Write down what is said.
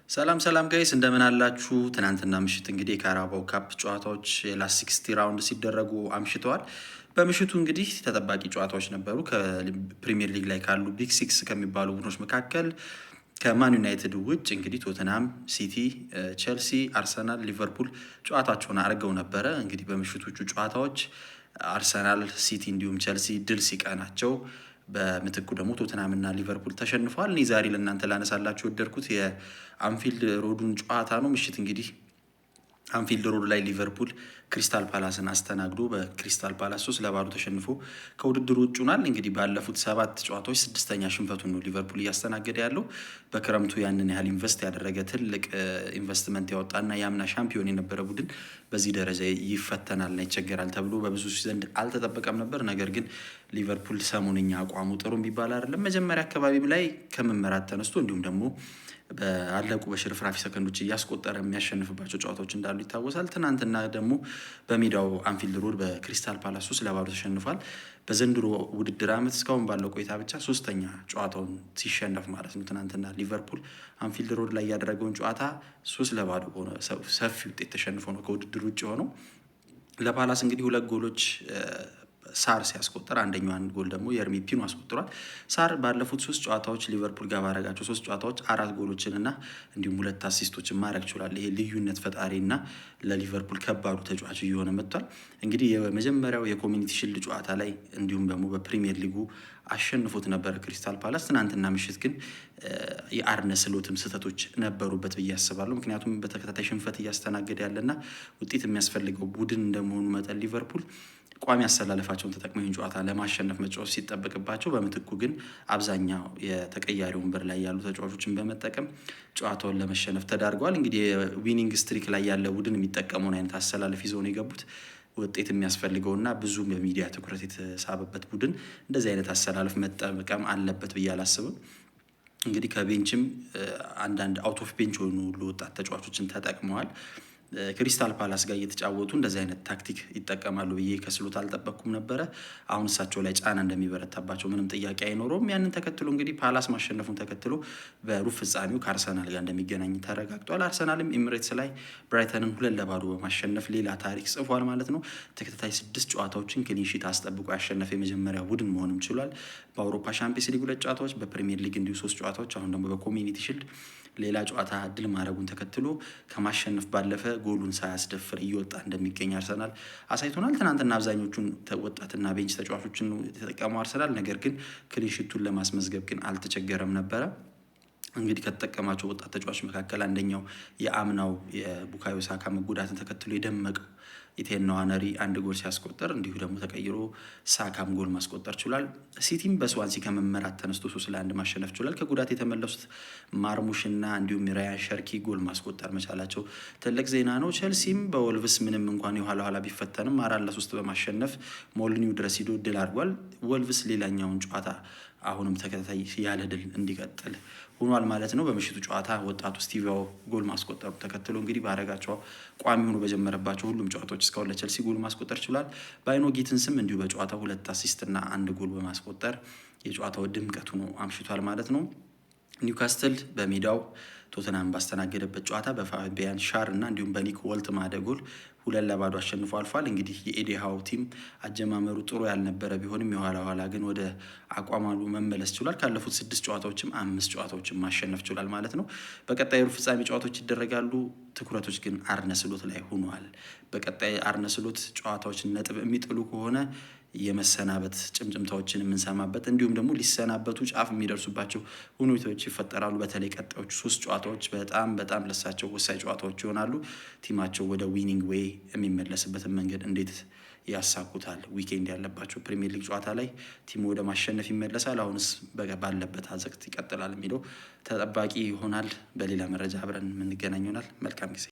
ሰላም ጋይስ እንደምን አላችሁ? ትናንትና ምሽት እንግዲህ የካራባው ካፕ ጨዋታዎች የላስት 60 ራውንድ ሲደረጉ አምሽተዋል። በምሽቱ እንግዲህ ተጠባቂ ጨዋታዎች ነበሩ። ከፕሪሚየር ሊግ ላይ ካሉ ቢግ ሲክስ ከሚባሉ ቡድኖች መካከል ከማን ዩናይትድ ውጭ እንግዲህ ቶተናም፣ ሲቲ፣ ቼልሲ፣ አርሰናል፣ ሊቨርፑል ጨዋታቸውን አድርገው ነበረ። እንግዲህ በምሽቶቹ ጨዋታዎች አርሰናል፣ ሲቲ እንዲሁም ቼልሲ ድል ሲቀናቸው በምትኩ ደግሞ ቶተናምና ሊቨርፑል ተሸንፏል። እኔ ዛሬ ለእናንተ ላነሳላችሁ ወደድኩት የአንፊልድ ሮዱን ጨዋታ ነው። ምሽት እንግዲህ አንፊልድ ሮድ ላይ ሊቨርፑል ክሪስታል ፓላስን አስተናግዶ በክሪስታል ፓላስ 3-0 ተሸንፎ ከውድድሩ ውጭ ሆኗል። እንግዲህ ባለፉት 7 ጨዋታዎች 6ኛ ሽንፈቱን ነው ሊቨርፑል እያስተናገደ ያለው። በክረምቱ ያንን ያህል ኢንቨስት ያደረገ ትልቅ ኢንቨስትመንት ያወጣና የአምና ሻምፒዮን የነበረ ቡድን በዚህ ደረጃ ይፈተናልና ይቸገራል ተብሎ በብዙ ዘንድ አልተጠበቀም ነበር። ነገር ግን ሊቨርፑል ሰሞንኛ አቋሙ ጥሩ የሚባል አይደለም። መጀመሪያ አካባቢም ላይ ከመመራት ተነስቶ እንዲሁም ደግሞ በአለቁ በሽርፍራፊ ሰከንዶች እያስቆጠረ የሚያሸንፍባቸው ጨዋታዎች እንዳሉ ይታወሳል። ትናንትና ደግሞ በሜዳው አንፊልድ ሮድ በክሪስታል ፓላስ 3-0 ተሸንፏል። በዘንድሮ ውድድር ዓመት እስካሁን ባለው ቆይታ ብቻ 3ኛ ጨዋታውን ሲሸነፍ ማለት ነው። ትናንትና ሊቨርፑል አንፊልድ ሮድ ላይ ያደረገውን ጨዋታ 3-0 በሆነ ሰፊ ውጤት ተሸንፎ ነው ከውድድር ውጭ ሆነው። ለፓላስ እንግዲህ 2 ጎሎች ሳር ሲያስቆጠር አንደኛዋን ጎል ደግሞ የርሚ ፒኖ አስቆጥሯል። ሳር ባለፉት 3 ጨዋታዎች ሊቨርፑል ጋር ባረጋቸው 3 ጨዋታዎች 4 ጎሎችን እና እንዲሁም 2 አሲስቶችን ማድረግ ችሏል። ይሄ ልዩነት ፈጣሪ እና ለሊቨርፑል ከባዱ ተጫዋች እየሆነ መጥቷል። እንግዲህ የመጀመሪያው የኮሚኒቲ ሽልድ ጨዋታ ላይ እንዲሁም ደግሞ በፕሪሚየር ሊጉ አሸንፎት ነበረ ክሪስታል ፓላስ። ትናንትና ምሽት ግን የአርነ ስሎትም ስህተቶች ነበሩበት ብዬ አስባለሁ። ምክንያቱም በተከታታይ ሽንፈት እያስተናገደ ያለና ውጤት የሚያስፈልገው ቡድን እንደመሆኑ መጠን ሊቨርፑል ቋሚ አሰላለፋቸውን ተጠቅመው ጨዋታ ለማሸነፍ መጫወት ሲጠበቅባቸው በምትኩ ግን አብዛኛው የተቀያሪ ወንበር ላይ ያሉ ተጫዋቾችን በመጠቀም ጨዋታውን ለመሸነፍ ተዳርገዋል። እንግዲህ የዊኒንግ ስትሪክ ላይ ያለ ቡድን የሚጠቀመውን አይነት አሰላለፍ ይዘው ነው የገቡት። ውጤት የሚያስፈልገውና ብዙ በሚዲያ ትኩረት የተሳበበት ቡድን እንደዚህ አይነት አሰላለፍ መጠቀም አለበት ብዬ አላስብም። እንግዲህ ከቤንችም አንዳንድ አውት ኦፍ ቤንች የሆኑ ወጣት ተጫዋቾችን ተጠቅመዋል። ክሪስታል ፓላስ ጋር እየተጫወቱ እንደዚህ አይነት ታክቲክ ይጠቀማሉ ብዬ ከስሎት አልጠበቅኩም ነበረ። አሁን እሳቸው ላይ ጫና እንደሚበረታባቸው ምንም ጥያቄ አይኖረውም። ያንን ተከትሎ እንግዲህ ፓላስ ማሸነፉን ተከትሎ በሩብ ፍጻሜው ከአርሰናል ጋር እንደሚገናኝ ተረጋግጧል። አርሰናልም ኤምሬትስ ላይ ብራይተንን 2-0 በማሸነፍ ሌላ ታሪክ ጽፏል ማለት ነው። ተከታታይ 6 ጨዋታዎችን ክሊንሺት አስጠብቆ ያሸነፈ የመጀመሪያ ቡድን መሆንም ችሏል። በአውሮፓ ሻምፒየንስ ሊግ 2 ጨዋታዎች፣ በፕሪሚየር ሊግ እንዲሁ 3 ጨዋታዎች፣ አሁን ደግሞ በኮሚኒቲ ሽልድ ሌላ ጨዋታ ድል ማድረጉን ተከትሎ ከማሸነፍ ባለፈ ጎሉን ሳያስደፍር እየወጣ እንደሚገኝ አርሰናል አሳይቶናል። ትናንትና አብዛኞቹን ወጣትና ቤንች ተጫዋቾችን የተጠቀመው አርሰናል ነገር ግን ክሊንሺቱን ለማስመዝገብ ግን አልተቸገረም ነበረ። እንግዲህ ከተጠቀማቸው ወጣት ተጫዋች መካከል አንደኛው የአምናው የቡካዮ ሳካ መጎዳትን ተከትሎ የደመቀው ኢቴን ንዋነሪ 1 ጎል ሲያስቆጠር እንዲሁ ደግሞ ተቀይሮ ሳካም ጎል ማስቆጠር ችሏል። ሲቲም በስዋንሲ ከመመራት ተነስቶ 3-1 ማሸነፍ ችሏል። ከጉዳት የተመለሱት ማርሙሽና እንዲሁም ራያን ሸርኪ ጎል ማስቆጠር መቻላቸው ትልቅ ዜና ነው። ቼልሲም በወልቭስ ምንም እንኳን የኋላ ቢፈተንም 4-3 በማሸነፍ ሞልኒው ድረስ ሂዶ ድል አድርጓል። ወልቭስ ሌላኛውን ጨዋታ አሁንም ተከታታይ ያለ ድል እንዲቀጥል ሆኗል ማለት ነው። በምሽቱ ጨዋታ ወጣቱ ስቲቪያው ጎል ማስቆጠሩ ተከትሎ እንግዲህ ባረጋቸው ቋሚ ሆኖ በጀመረባቸው ሁሉም ጨዋታዎች እስካሁን ለቸልሲ ጎል ማስቆጠር ችሏል። ባይኖ ጊትንስም እንዲሁ በጨዋታው 2 አሲስት እና 1 ጎል በማስቆጠር የጨዋታው ድምቀት ሆኖ አምሽቷል ማለት ነው። ኒውካስትል በሜዳው ቶተናም ባስተናገደበት ጨዋታ በፋቢያን ሻር እና እንዲሁም በኒክ ወልትማደ ጎል 2-0 አሸንፎ አልፏል። እንግዲህ የኤዲሃው ቲም አጀማመሩ ጥሩ ያልነበረ ቢሆንም የኋላ ግን ወደ አቋማሉ መመለስ ችሏል። ካለፉት 6 ጨዋታዎችም 5 ጨዋታዎችም ማሸነፍ ችሏል ማለት ነው። በቀጣይ ሩብ ፍጻሜ ጨዋታዎች ይደረጋሉ። ትኩረቶች ግን አርነ ስሎት ላይ ሆኗል። በቀጣይ አርነ ስሎት ጨዋታዎች ነጥብ የሚጥሉ ከሆነ የመሰናበት ጭምጭምታዎችን የምንሰማበት እንዲሁም ደግሞ ሊሰናበቱ ጫፍ የሚደርሱባቸው ሁኔታዎች ይፈጠራሉ። በተለይ ቀጣዮቹ 3 ጨዋታዎች በጣም ለሳቸው ወሳኝ ጨዋታዎች ይሆናሉ። ቲማቸው ወደ ዊኒንግ ዌይ የሚመለስበትን መንገድ እንዴት ያሳኩታል? ዊኬንድ ያለባቸው ፕሪሚየር ሊግ ጨዋታ ላይ ቲሙ ወደ ማሸነፍ ይመለሳል፣ አሁንስ ባለበት አዘቅት ይቀጥላል የሚለው ተጠባቂ ይሆናል። በሌላ መረጃ አብረን የምንገናኝ ይሆናል። መልካም ጊዜ